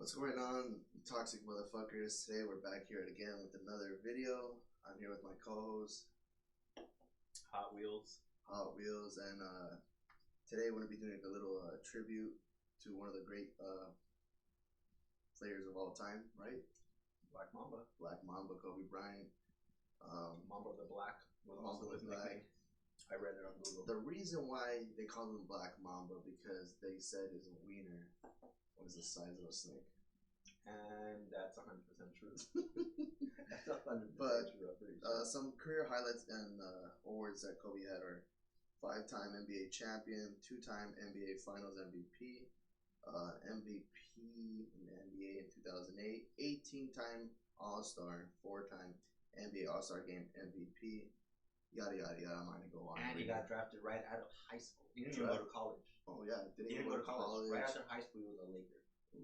What's going on, toxic motherfuckers? Today we're back here again with another video. I'm here with my co-host, Hot Wheels. And today we're gonna be doing a little tribute to one of the great players of all time, right? Black Mamba. Black Mamba, Kobe Bryant. Mamba the Black was Mamba also his the Black. nickname. I read it on Google. The reason why they call him Black Mamba because they said his wiener was the size of a snake. And that's 100% true. That's 100% But, true. I'm pretty sure. Some career highlights and awards that Kobe had are 5-time NBA champion, 2-time NBA Finals MVP, MVP in the NBA in 2008, 18-time All-Star, 4-time NBA All-Star Game MVP, yada yada yada. I'm not gonna go on. And he got drafted right out of high school. He didn't even go to college. Oh yeah, He didn't go to college. Right after high school, he was a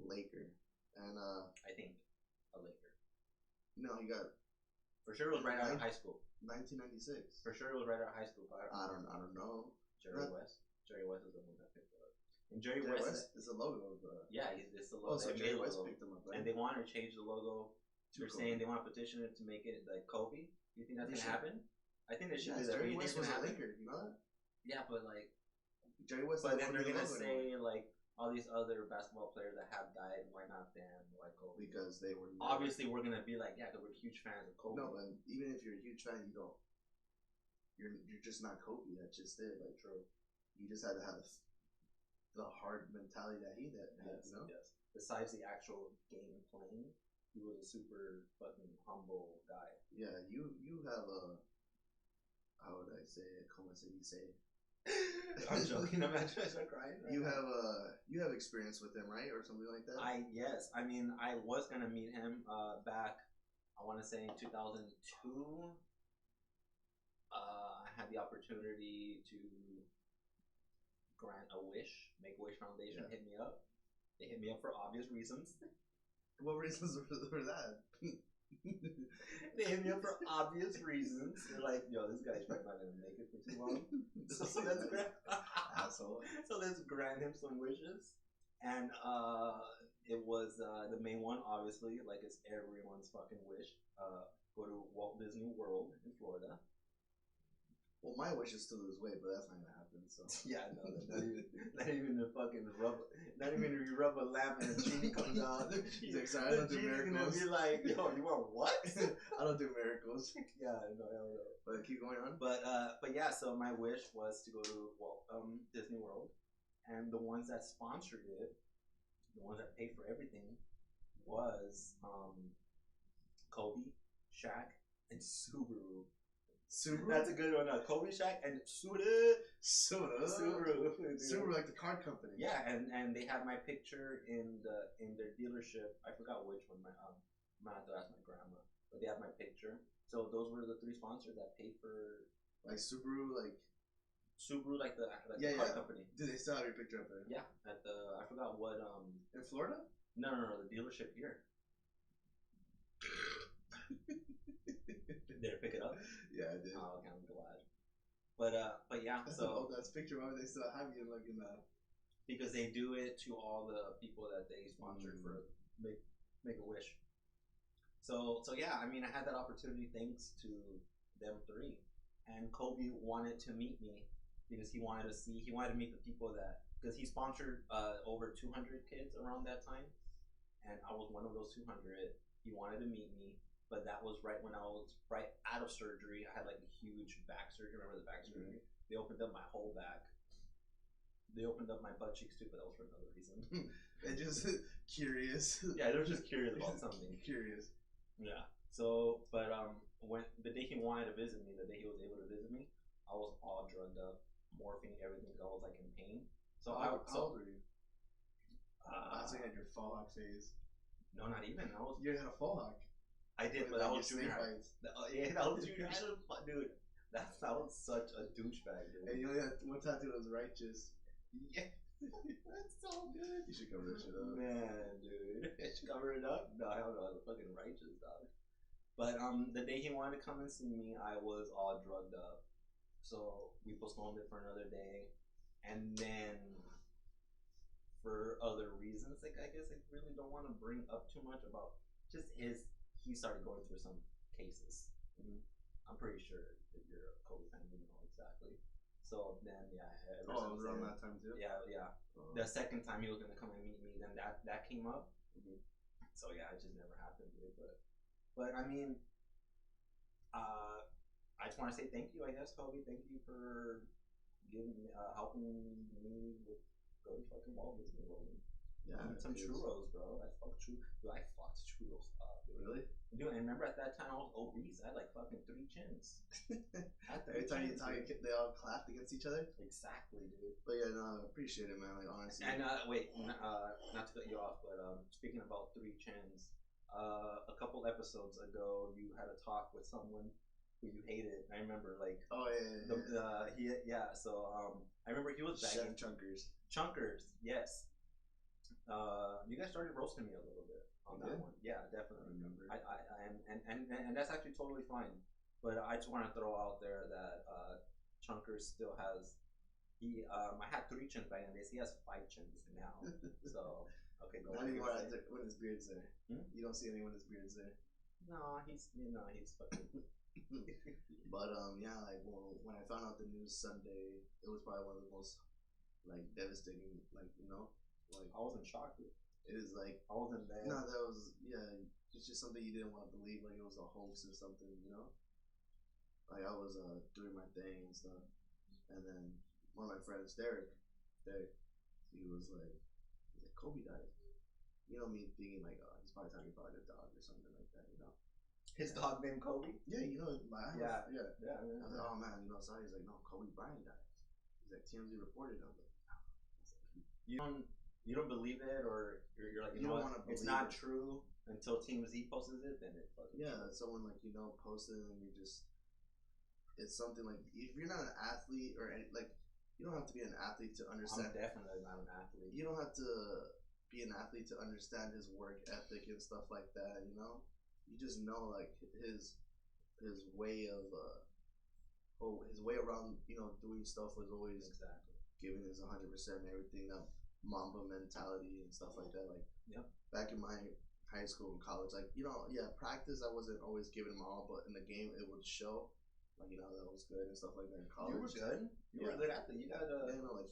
Laker. And I think a Laker. no, he got For sure, it was right out of high school. 1996. For sure, it was right out of high school. I don't know. Jerry West. Jerry West is the one that picked it up. And Jerry Jerry West is the logo of the. Yeah, it's the logo. Oh, so the Jerry NBA West logo. picked him up, right? And they want to change the logo. They're Kobe. saying they want to petition it to make it like Kobe. Do you think that's They gonna happen? I think they should do that. Jerry Do you West think was it's a gonna happen? Laker. You know that? Yeah, but like, Jerry West. but then is they're the gonna logo say like all these other basketball players that have died. Why not them? Why Kobe? because they were Obviously, we're gonna be like, yeah, because we're huge fans of Kobe. No, but even if you're a huge fan, you don't. You're just not Kobe. That's just it. Like, True. you just had to have the hard mentality that he had. Yes, You know. yes. Besides the actual game playing, he was a super fucking humble guy. Yeah, you have a. How would I say it? Como se dice? I'm joking. Imagine I start crying. Right You now. have experience with him, right, or something like that. Yes. I mean, I was gonna meet him back. I want to say in 2002. I had the opportunity to grant a wish. Make-A-Wish Foundation hit me up. They hit me up for obvious reasons. What reasons were that? They hit me up for obvious reasons. They're like, yo, this guy's probably not gonna make it for too long. So let's grant asshole. So let's grant him some wishes. And it was the main one, obviously, like it's everyone's fucking wish. Go to Walt Disney World in Florida. Well, my wish is to lose weight, but that's not gonna happen. So Yeah, no, not even the fucking rub, not even if you rub a lamp and a genie comes out. He's like, sorry, I don't do genie's gonna miracles. be like, yo, you want what? I don't do miracles. Yeah, no, hell no. But keep going on. But yeah, so my wish was to go to Disney World, and the ones that sponsored it, the ones that paid for everything, was Kobe, Shaq, and Subaru. Subaru. That's a good one. Kobe, Shaq, and Subaru. Subaru, like the car company. Yeah, and they had my picture in their dealership. I forgot which one. I might have to ask my grandma, but they have my picture. So those were the 3 sponsors that paid for Like Subaru, like the car company. Do they still have your picture up there? Yeah, at the I forgot what In Florida? No, the dealership here. Did I pick it up? Yeah, I did. Oh, okay, I'm glad. But yeah, That's so an old ass picture. Why would they still have you like in that? because they do it to all the people that they sponsored for make a wish. So yeah, I mean, I had that opportunity thanks to them 3, and Kobe wanted to meet me because he wanted to meet the people because he sponsored over 200 kids around that time, and I was one of those 200. He wanted to meet me, but that was right when I was right out of surgery. I had like a huge back surgery. Remember the back surgery? They opened up my whole back. They opened up my butt cheeks too, but that was for another reason. And just curious. Yeah, they were just curious about something. Curious. Yeah. So, but when the day he wanted to visit me, the day he was able to visit me, I was all drugged up, morphine, everything. I was like in pain. So how old were you? I so you had your fall hawk phase. No, not even. You had a fall hawk. I did, but like I was junior high. Yeah, that was junior high. Dude, that was such a douchebag, dude. And you only had one tattoo that was righteous. Yeah. That's so good. You should cover that shit up. Man, dude. I should cover it up? No, I don't know. I'm fucking righteous, dog. But the day he wanted to come and see me, I was all drugged up. So we postponed it for another day. And then for other reasons. Like I guess I really don't want to bring up too much about just his. He started going through some cases. Mm-hmm. I'm pretty sure if you're a Kobe fan, you know exactly. So then, yeah. It was around that time too. Yeah, yeah. The second time he was gonna come and meet me, then that came up. Mm-hmm. So yeah, it just never happened, dude. But I mean, I just want to say thank you, I guess, Kobe. Thank you for helping me with go to fucking Walt Disney World. Yeah, some churros, bro. I fucked churros. Dude, I fucked churros up, dude. Really? Dude, and remember at that time I was obese. I had like fucking 3 chins. Every time you talk, they all clapped against each other. Exactly, dude. But yeah, no, I appreciate it, man. Like honestly. And wait, not to cut you off, but speaking about 3 chins, a couple episodes ago, you had a talk with someone who you hated. I remember, like, oh yeah. So I remember he was Chef Chunkers. Chunkers, yes. You guys started roasting me a little bit on that one. Yeah, definitely. I remember. And that's actually totally fine. But I just want to throw out there that Chunkers still has. I had 3 chins back in the days. He has 5 chins now. So okay, go. Not anymore when his beard's there. You don't see anyone when his beard's there. No, he's fucking. But yeah, like when I found out the news Sunday, it was probably one of the most like devastating, like like I wasn't shocked. Dude. It was like I wasn't there. No, that was it's just something you didn't want to believe, like it was a hoax or something, Like I was doing my thing and stuff, and then one of my friends, Derek, he was like Kobe died. Me thinking like, oh, he's probably talking about a dog or something like that, His dog named Kobe? Yeah, yeah. I was like, oh man, sorry. He's like, no, Kobe Bryant died. He's like, TMZ reported. I was like, no. You don't believe it, or you're like, you know what? It's not true until TMZ posts it, then it fucking someone like posted and you just, it's something like if you're not an athlete or like you don't have to be an athlete to understand. I'm definitely not an athlete. You don't have to be an athlete to understand his work ethic and stuff like that. You just know like his way of his way around doing stuff was always giving his 100% and everything, that Mamba mentality and stuff like that. Like back in my high school and college, like practice I wasn't always giving him all, but in the game it would show. Like that was good and stuff like that in college. You were good. You were a good athlete. You got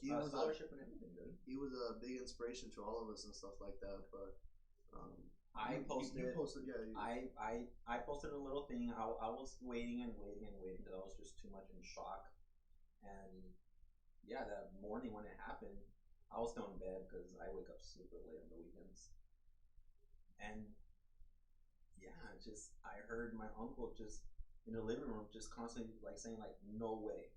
he was scholarship and everything, dude. He was a big inspiration to all of us and stuff like that. But I posted. You posted, I posted a little thing. I was waiting because I was just too much in shock. And yeah, that morning when it happened, I was still in bed because I wake up super late on the weekends. And yeah, I heard my uncle just in the living room just constantly like saying like, no way,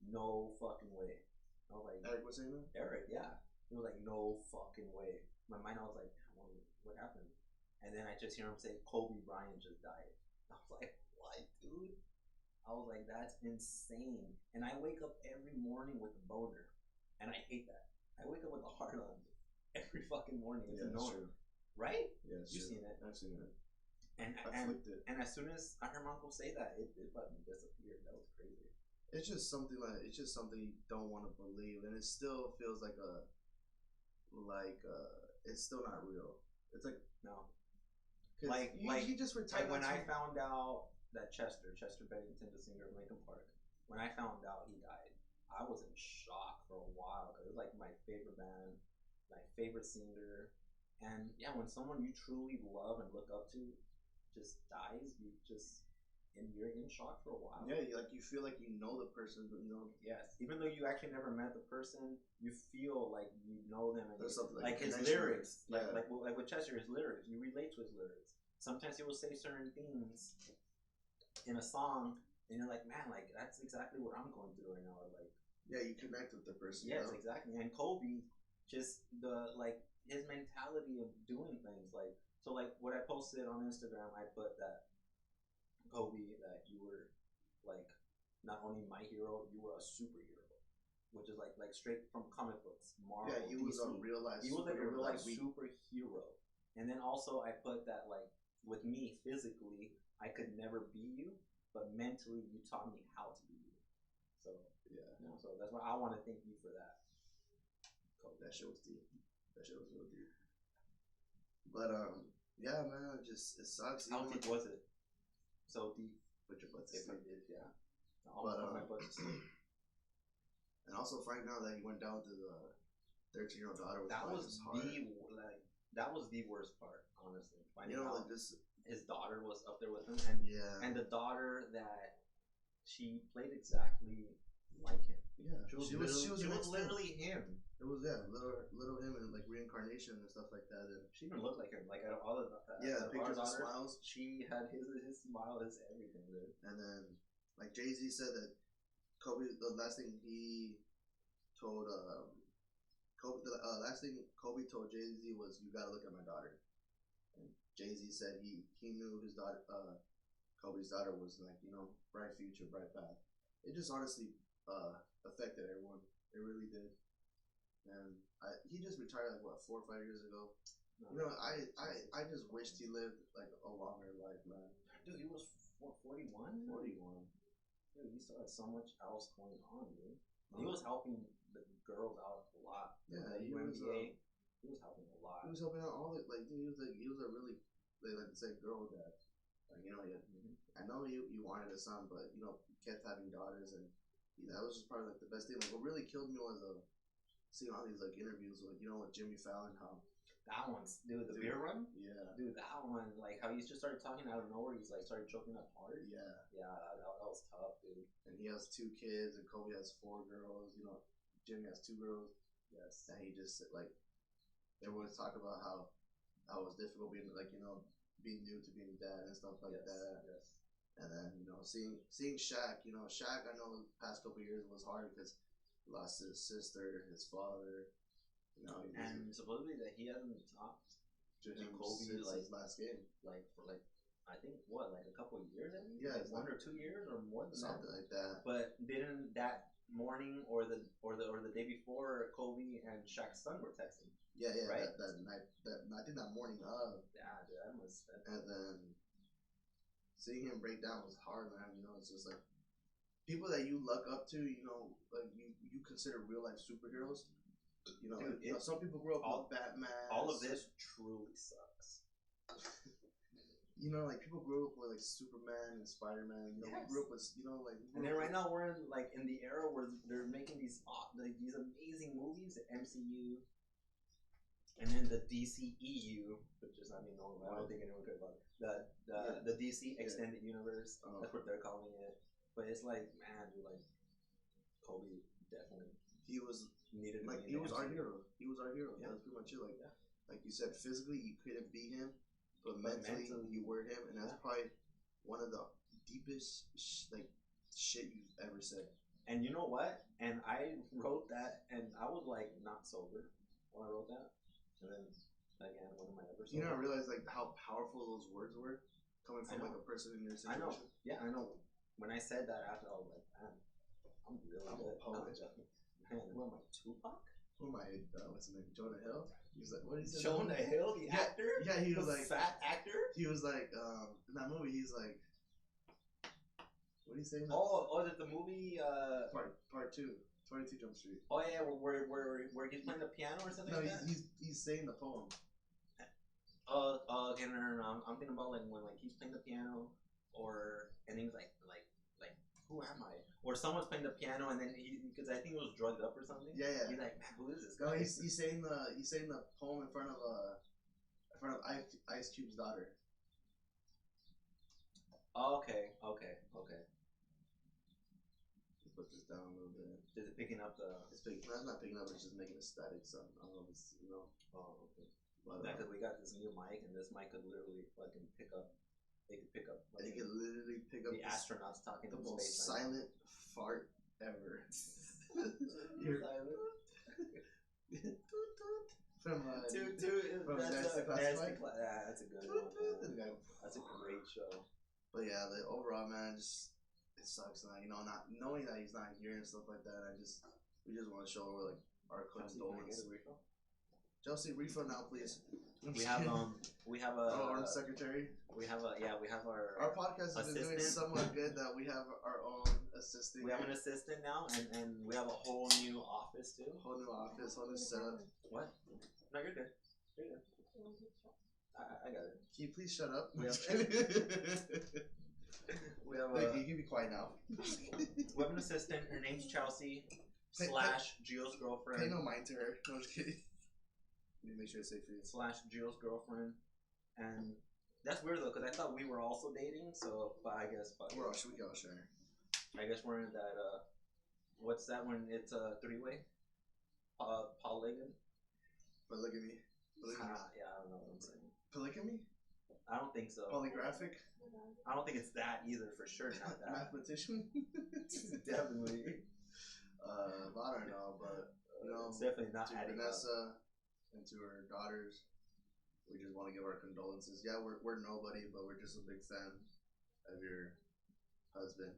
no fucking way. I was like, Eric was saying that? Eric, yeah. He was like, no fucking way. In my mind, I was like, what happened? And then I just hear him say, Kobe Bryant just died. I was like, what, dude? I was like, that's insane. And I wake up every morning with a boner. And I hate that. I wake up with a hard on every fucking morning. It's annoying. Right? Yeah, you've seen it. I've seen it. And as soon as I heard my uncle say that, it fucking disappeared. That was crazy. It's just something you don't want to believe, and it still feels like it's still not real. It's like no, he just retired. Like when I found out that Chester Bennington, the singer of Linkin Park, when I found out he died, I was in shock for a while because it was like my favorite band, my favorite singer, and yeah, when someone you truly love and look up to just dies, you're in shock for a while. Yeah, you feel like you know the person, but Yes, even though you actually never met the person, you feel like you know them. And there's something like his lyrics, like with Chester, his lyrics, you relate to his lyrics. Sometimes he will say certain things in a song, and you're like, man, like that's exactly what I'm going through right now. Or like, yeah, you connect with the person. Yes, exactly. And Kobe, just his mentality of doing things like. So like what I posted on Instagram, I put that Kobe, that you were like not only my hero, you were a superhero, which is like straight from comic books, Marvel. Yeah, he was a real life. He was like a real life superhero. And then also I put that like with me physically, I could never be you, but mentally you taught me how to be you. So so that's why I want to thank you for that. That shit was deep. That shit was real deep. But yeah, man, it sucks. How deep was it? So deep. Put your butt to If I sleep. did, yeah. But my butt to sleep. And also finding out that he went down with his 13-year-old daughter that was hard. That was the worst part, honestly. Finding out like this, his daughter was up there with him, and the daughter that she played exactly like him. Yeah, she was literally him. It was little him and like reincarnation and stuff like that. And she even looked like him. Like out of all of pictures of smiles. She had his smile, his everything, dude. And then like Jay-Z said that Kobe, the last thing he told Kobe, the last thing Kobe told Jay-Z was, "You gotta look at my daughter." And Jay-Z said he knew his daughter, Kobe's daughter, was like, bright future, bright path. It just honestly affected everyone. It really did. And he just retired like 4 or 5 years ago. I just wished he lived like a longer life, man. Dude, he was 41. 41. Dude, he still had so much else going on, dude. He was helping the girls out a lot. Yeah, he was helping a lot. He was helping out all the he was a really, they like to say, girl dad. Like I know you wanted a son, but kept having daughters, and that was just probably like the best thing. Like what really killed me was seeing all these like interviews with with Jimmy Fallon, how that one's the beer run. Yeah, dude, that one, like how he just started talking out of nowhere. He's like started choking up hard. Yeah, that was tough, dude. And he has 2 kids, and Kobe has 4 girls. Jimmy has 2 girls. Yes, and he just like everyone's talking about how it was difficult being like being new to being dad and stuff like that. Yes. And then seeing Shaq, Shaq, I know the past couple of years was hard because he lost his sister, his father. And supposedly that he hasn't talked to Kobe since his last game, like for like I think like a couple of years at least, yeah, like 1 or 2 years or more than something that. like that. But didn't that morning or the day before Kobe and Shaq's son were texting? Yeah, right. That night, I think that morning of. Yeah, dude, that was. And then seeing him break down was hard, man. It's just like people that you look up to, like you consider real life superheroes. Dude, some people grew up with Batman. All of this truly sucks. Like people grew up with like Superman and Spider-Man. We grew up with and then right now we're in the era where they're making these amazing movies, the MCU, and then the DCEU, which is I don't think anyone cares about it. The DC Extended Universe. That's what they're calling it. But it's like, man, dude, like Kobe definitely. He was needed. Like he was our hero. He was our hero. Yeah. That's pretty much it. Like you said, physically you couldn't beat him, but mentally you were him, and that's probably one of the deepest shit you've ever said. And you know what? And I wrote that, and I was like not sober when I wrote that. And then again, when am I ever sober? You don't realize like how powerful those words were coming from like a person in your situation. I know. Yeah, I know. When I said that after, I was like, man, I'm really good. Man, who am I, Tupac? Who am I? What's his name? Jonah Hill? He's like, what is it? Jonah Hill, the actor? Yeah, he was like fat actor. He was like, in that movie, he's like, what are you saying? Oh, is it the movie? Part 2, 22 Jump Street. Oh yeah, where he's playing the piano or something. No, like he's saying the poem. Okay, no. I'm thinking about like when like he's playing the piano, and he's like who am I? Or someone's playing the piano, and then because I think he was drugged up or something. Yeah. He's like, man, who is this guy? No, he's saying the poem in front of Ice Cube's daughter. Okay. Let's put this down a little bit. Is it picking up the? It's not picking up. It's just making a static sound. I don't know if it's Oh, okay. But because we got this new mic, and this mic could literally fucking pick up. They could pick up. They could literally pick up the astronauts talking. The most silent fart ever. You're silent. From Nasty Classified. That's a good one. That's a great show. But yeah, overall, man, it sucks. Not knowing that he's not here and stuff like that. We just want to show like our condolence. Chelsea, refill now, please. We have our secretary. We have our podcast has been doing somewhat good that we have our own assistant. We have an assistant now, and we have a whole new office too. Whole new office, whole new setup. What? No, you're good. You're good. I got it. Can you please shut up? We have, we have Like, a you can be quiet now. we have an assistant. Her name's Chelsea Pay- slash Gio's girlfriend Pay no mind to her. No, just kidding. Let me make sure it's safe for you. slash Gio's girlfriend, and that's weird though because I thought we were also dating. So, but I guess fuck We're all, it. we can all share. I guess we're in that. What's that when it's a three-way? Polygamy. But look at me. Polygamy. Yeah, I don't know what I'm saying. Polygamy? I don't think so. Polygraphic? I don't think it's that either for sure. Not that. Mathematician? Definitely. I don't know, but no. It's definitely not To adding up. Vanessa and to her daughters, we just want to give our condolences. Yeah, we're nobody, but we're just a big fan of your husband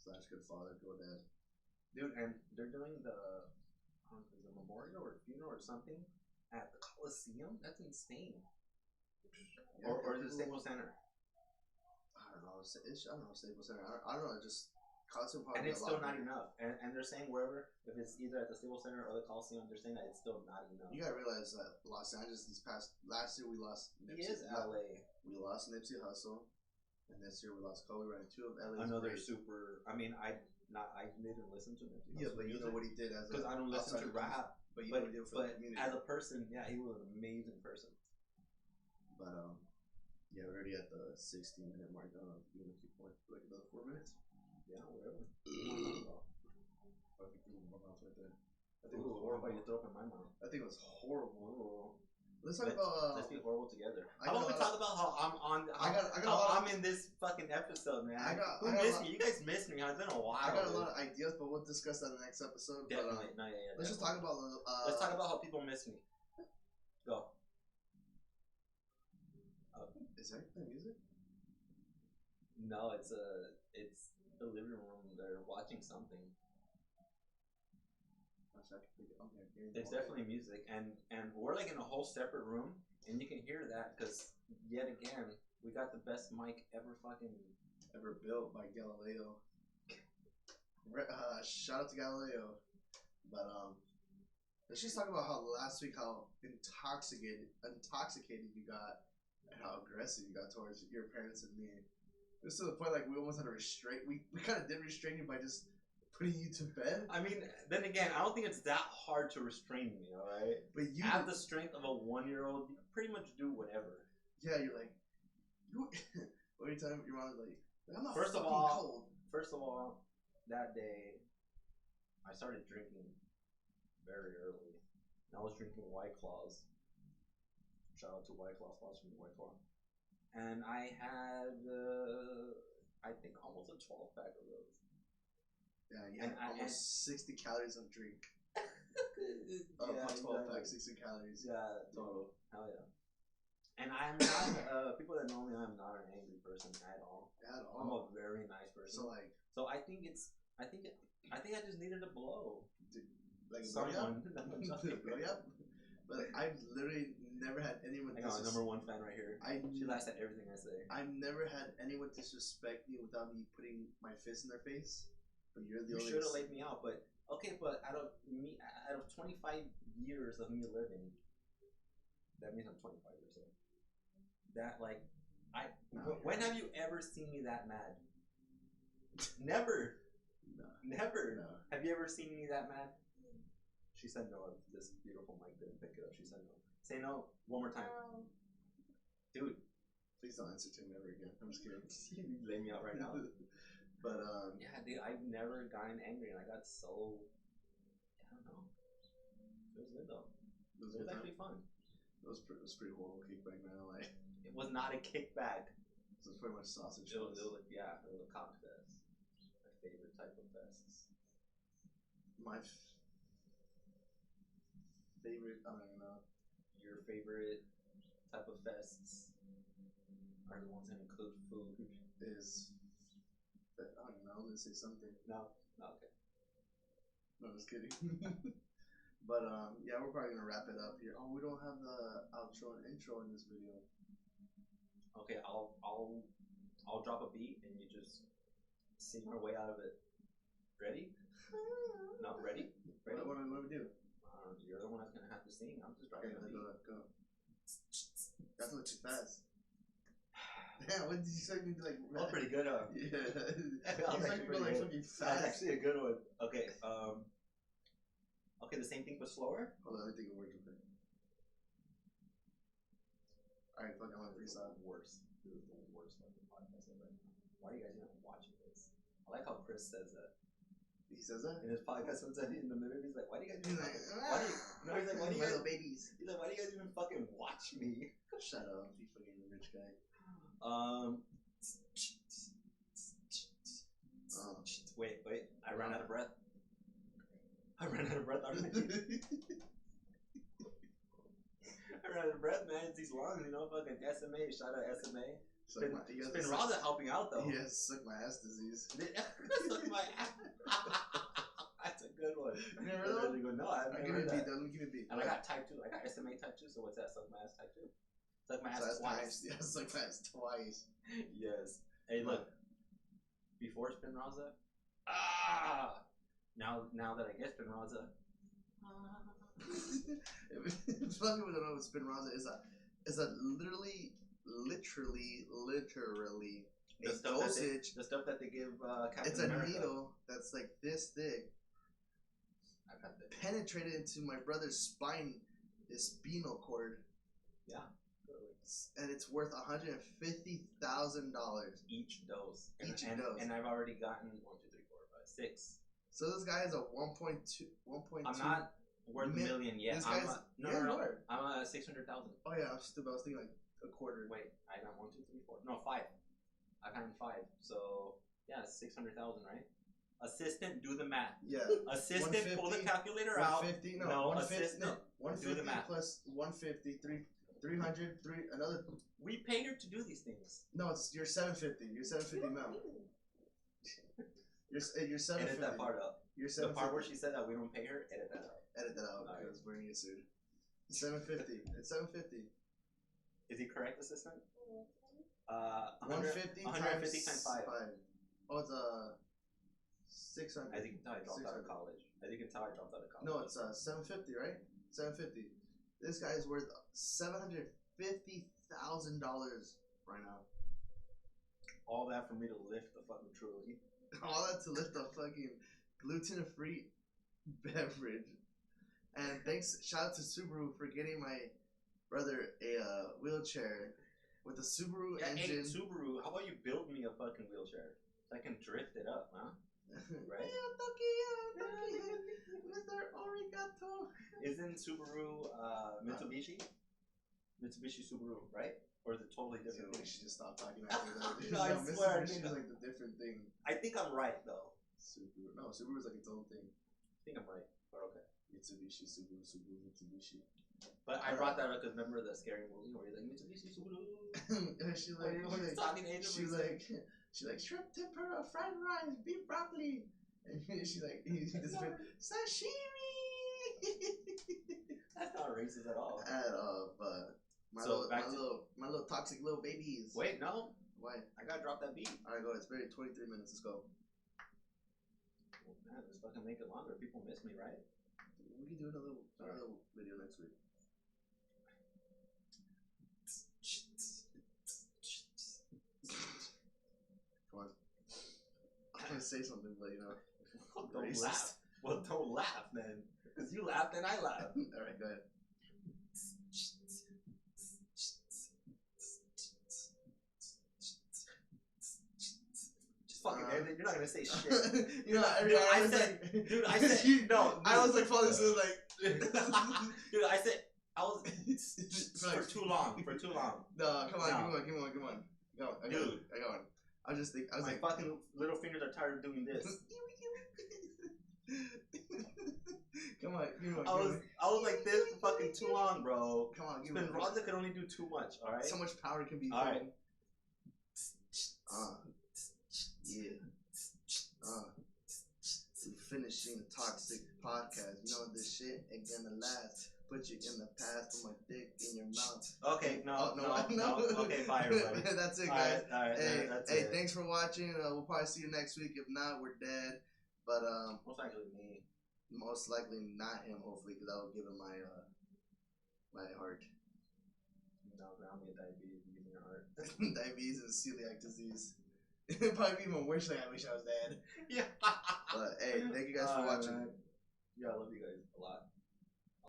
slash good father, good dad. Dude, and they're doing the is it memorial or funeral or something at the Coliseum. That's insane. Yeah, Or is it people- Staples Center? I don't know. I don't know Staples Center. I don't know. Just Coliseum probably. And it's a lot still not bigger. enough. And they're saying wherever, if it's either at the Staples Center or the Coliseum, they're saying that it's still not enough. You gotta realize that Los Angeles last year we lost. He is LA. We lost Nipsey Hussle, and this year we lost Kobe Bryant. Two of LA's Another greats. super. I mean, I didn't listen to him. Yeah, but you know what he did as because I don't listen to rap. But you But, know what he did for the but community. as a person, yeah, he was an amazing person. But yeah, we're already at the 16-minute mark. I don't know if you want to keep going for like another 4 minutes. Yeah, whatever. I think it was my mouth right there. I Ooh, think it was or about horrible. you throw up in my mouth. I think it was horrible. Ooh. Let's talk about. Let's be horrible together. I How got about we a lot talk about how I'm on? I got a how lot I'm in this fucking episode, man. I got Who a missed lot- me? You guys missed me. It's been a while. I got a dude. lot of ideas, but we'll discuss that in the next episode. Definitely. But, No, yeah. let's just definitely. talk about. Let's talk about how people miss me. Go. Is that the music? No, it's the living room. They're watching something. It's definitely music, and we're like in a whole separate room, and you can hear that because yet again we got the best mic ever Ever built by Galileo. Shout out to Galileo. But let's just talk about how last week how intoxicated you got and how aggressive you got towards your parents and me. Just to the point like we almost had to restrain. We kind of did restrain you by just putting you to bed. I mean, then again, I don't think it's that hard to restrain me. All right, But you have the strength of a 1-year-old. You can pretty much do whatever. Yeah, you're like, you. What are you telling your mom? Like, I'm not First of fucking all- cold. First of all, that day, I started drinking very early. And I was drinking White Claws. Shout out to White Claw, sponsor me White Claw. And I had, I think, almost a 12-pack of those. Yeah, you And had almost 60 calories of drink. Yeah, 12 pack, exactly. 60 calories. Yeah, Total. hell yeah. And I'm not, people that know me, I'm not an angry person at all. At I'm all. a very nice person. So like, So I think I just needed a blow. like Someone. blow you up. But I've literally never had anyone. I got my number one fan right here. She I laughs at everything I say. I've never had anyone disrespect me without me putting my fist in their face. But you're the You only. should have laid me out, but okay. But out of 25 years of me living, that means I'm 25 years old. That like, when have you ever seen me that mad? Never. No. Never. No. Have you ever seen me that mad? She said no. This beautiful mic didn't pick it up. She said no. Say no one more time, dude. Please don't answer to me ever again. I'm just kidding. You lay me out right now. But Yeah, dude, I've never gotten angry, and I got so. I don't know. It was good though. it was It was good actually time. fun. It was pretty horrible kickback, man. Like It was not a kickback. it was pretty much sausage. It was a cock fest. My favorite type of fests. My favorite. I don't even know. Your favorite type of fests are the ones that include food. Is I don't know. I'm gonna say something. No, okay. No, just kidding. But yeah, we're probably gonna wrap it up here. Oh, we don't have the outro and intro in this video. Okay, I'll drop a beat and you just sing our way out of it. Ready? Not ready? Ready? What do we do? You're the one that's gonna have to sing. I'm just dropping Okay, the beat. go. That's a little too fast. Damn, what did you say? Me like? That was pretty good, huh? Yeah. That was He's actually like, go pretty like good. fucking That's fast. actually a good one. Okay, okay, the same thing but slower. Hold on, let me think of words real quick. Alright, fuck, I want to freestyle. Worst. This is the worst fucking podcast ever. Why are you guys even watching this? I like how Chris says that. He says that? In his podcast, sometimes in the middle, he's like, "Why do you guys He's even like, why do you, no, he's like, why do you my guys, little babies. he's like, why do you guys even fucking watch me?" Shut up, you fucking rich guy. Wait, I ran out of breath. I ran out of breath already. I ran out of breath, man. It's these lungs, you know, fucking SMA. Shout out SMA. Spin Raza helping out though. He has suck my ass disease. Suck my ass. That's a good one. You never heard that? Really good. No, I've never heard that. Let me give me a beat. And I got type 2. I got SMA type 2. So what's that? Suck my ass type 2. Suck my ass twice. Yeah, suck my ass twice. Yes. Hey, look. Before Spin Raza. Now that I get Spin Raza. If some people don't know what Spin Raza is, a literally The a stuff dosage. The stuff that they give Captain It's a America. needle that's like this thick, I've had that. penetrated into my brother's spine, his spinal cord. Yeah. And it's worth $150,000 Each dose. Each dose. And I've already gotten 1, 2, 3, 4, 5, 6. So this guy is a 1.2. I'm not worth a million yet. This guy's no. I'm a 600,000. Oh yeah, I'm stupid. I was thinking like a quarter. Wait, I got 1, 2, 3, 4. No, 5. I've gotten 5. So yeah, 600,000, right? Assistant, do the math. Yeah. Assistant, pull the calculator out. 150. No, 150. assistant. 150 do the math. plus 150, 300, another. We paid her to do these things. No, it's you're 750. You're 750 mil. You're 750. Edit that part out. You're The 750. part where she said that we don't pay her, edit that out. Edit that out because we're gonna get sued. 750. It's 750. Is he correct, assistant? 150 times 5. Oh, it's 600. As you can tell, I dropped out of college. No, it's 750, right? 750. This guy is worth $750,000 right now. All that for me to lift the fucking Truly. All that to lift a fucking gluten-free beverage. And shout out to Subaru for getting my brother a wheelchair with a Subaru engine. Hey, Subaru, how about you build me a fucking wheelchair so I can drift it up, huh? Right? Mr. Origato. Isn't Subaru Mitsubishi? Mitsubishi Subaru, right? Or is it totally different? We should just stop talking after that. No, I swear. Mitsubishi is like the different thing. I think I'm right though. Subaru is like its own thing. I think I'm right, but okay. Mitsubishi, Mitsubishi. But I brought that up because remember the scary movie where you're like Mitsubishi Subaru. She like shrimp tempura, fried rice, beef broccoli, and she like sashimi. That's not racist at all. At all, but my little toxic little babies. Wait, no. Why? I gotta drop that beat. All right, go. It's been 23 minutes. Let's go. Oh, man, let's fucking make it longer. People miss me, right? We can do another video next week. Come on. I'm gonna say something, but you know. Don't laugh. Well, don't laugh, then. Because you laugh, then I laugh. Alright, go ahead. Just fucking you're not gonna say shit. You know, I said, no. I was like falling asleep, like. Dude, I said, I was for too long. No, come on. Go. Dude. I got one. I was My like, fucking little fingers are tired of doing this. Come on, give me one. I was like this for fucking too long, bro. Come on, give me one. Raza could only do too much, alright? So much power can be. Alright. Yeah. We're finishing the toxic podcast. You know this shit ain't gonna last. Put you in the past, put my dick in your mouth. Okay, no. Okay, bye, everybody. That's it, guys. All right, hey, thanks for watching. We'll probably see you next week. If not, we're dead. But most likely me. Most likely not him. Hopefully, because I will give him my heart. No, I'll get diabetes and give me your heart. Diabetes and celiac disease. It'd probably be even worse. Like I wish I was dead. Yeah. But hey, thank you guys for watching. Man. Yeah, I love you guys a lot.